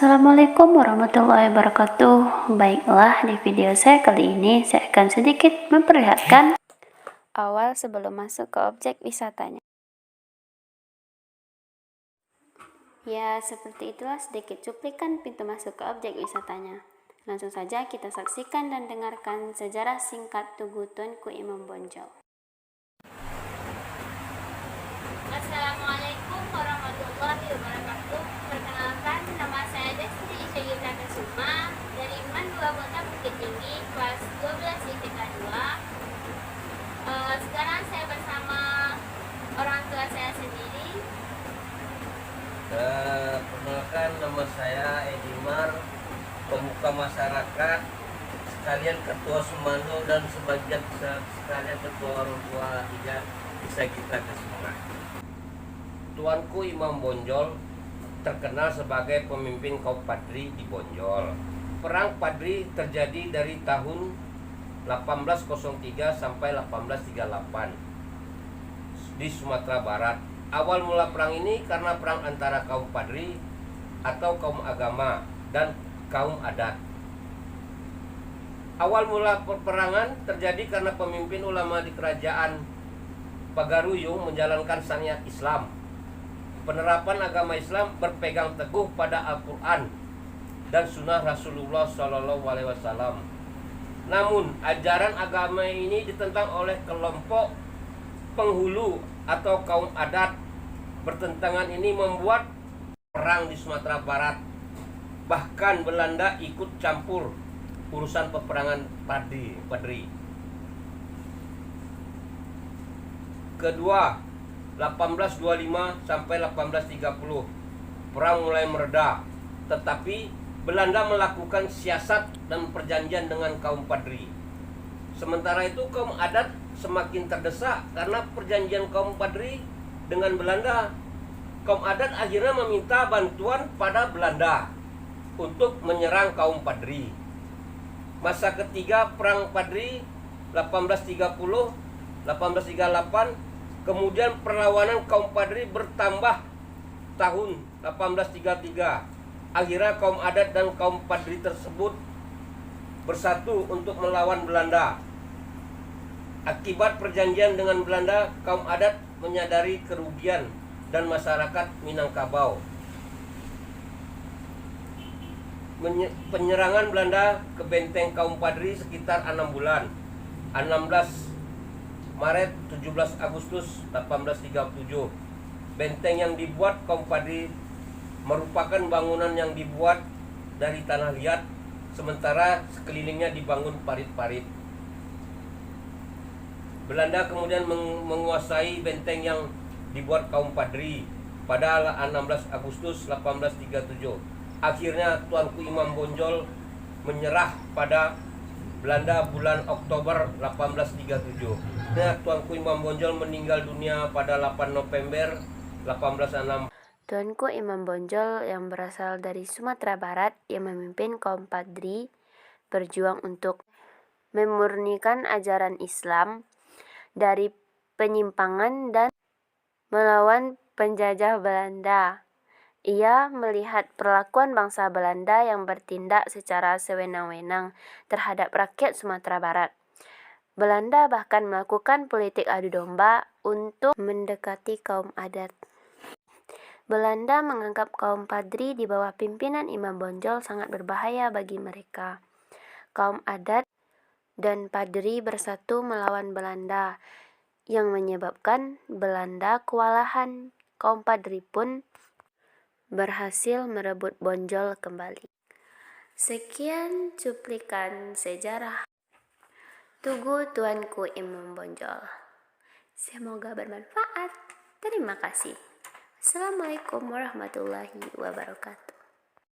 Assalamualaikum warahmatullahi wabarakatuh. Baiklah, di video saya kali ini saya akan sedikit memperlihatkan awal sebelum masuk ke objek wisatanya. Ya, seperti itulah sedikit cuplikan pintu masuk ke objek wisatanya. Langsung saja kita saksikan dan dengarkan sejarah singkat Tugu Tuanku Imam Bonjol. Assalamualaikum warahmatullahi wabarakatuh. Perkenalkan, nama saya Desti Isyayuda Kesuma dari IMAN 2 Kota Bukit Tinggi, kelas 12 IPK 2. Sekarang saya bersama orang tua saya sendiri. Perkenalkan, nama saya Edimar, pemuka masyarakat, sekalian ketua Sumano dan sebagian sekalian ketua orang tua Ijat bisa kita Kesuma. Tuanku Imam Bonjol terkenal sebagai pemimpin kaum Padri di Bonjol. Perang Padri terjadi dari tahun 1803 sampai 1838 di Sumatera Barat. Awal mula perang ini karena perang antara kaum Padri atau kaum agama dan kaum adat. Awal mula peperangan terjadi karena pemimpin ulama di kerajaan Pagaruyung menjalankan syariat Islam. Penerapan agama Islam berpegang teguh pada Al-Quran dan Sunnah Rasulullah SAW. Namun ajaran agama ini ditentang oleh kelompok penghulu atau kaum adat. Pertentangan ini membuat perang di Sumatera Barat. Bahkan Belanda ikut campur urusan peperangan Padri. Kedua, 1825 sampai 1830 perang mulai mereda, tetapi Belanda melakukan siasat dan perjanjian dengan kaum Padri. Sementara itu kaum adat semakin terdesak karena perjanjian kaum Padri dengan Belanda. Kaum adat akhirnya meminta bantuan pada Belanda untuk menyerang kaum Padri. Masa ketiga perang Padri 1830 1838. Kemudian perlawanan kaum Padri bertambah tahun 1833. Akhirnya kaum adat dan kaum Padri tersebut bersatu untuk melawan Belanda. Akibat perjanjian dengan Belanda, kaum adat menyadari kerugian dan masyarakat Minangkabau. Penyerangan Belanda ke benteng kaum Padri sekitar 6 bulan. 16 Maret 17 Agustus 1837. Benteng yang dibuat kaum Padri merupakan bangunan yang dibuat dari tanah liat, sementara sekelilingnya dibangun parit-parit. Belanda kemudian menguasai benteng yang dibuat kaum Padri pada 16 Agustus 1837. Akhirnya Tuanku Imam Bonjol menyerah pada Belanda bulan Oktober 1837. Nah, Tuanku Imam Bonjol meninggal dunia pada 8 November 1806. Tuanku Imam Bonjol yang berasal dari Sumatera Barat yang memimpin kaum Padri berjuang untuk memurnikan ajaran Islam dari penyimpangan dan melawan penjajah Belanda. Ia melihat perlakuan bangsa Belanda yang bertindak secara sewenang-wenang terhadap rakyat Sumatera Barat. Belanda bahkan melakukan politik adu domba untuk mendekati kaum adat. Belanda menganggap kaum Padri di bawah pimpinan Imam Bonjol sangat berbahaya bagi mereka. Kaum adat dan Padri bersatu melawan Belanda, yang menyebabkan Belanda kewalahan. Kaum Padri pun berhasil merebut Bonjol kembali. Sekian cuplikan sejarah Tugu Tuanku Imam Bonjol. Semoga bermanfaat. Terima kasih. Assalamualaikum warahmatullahi wabarakatuh.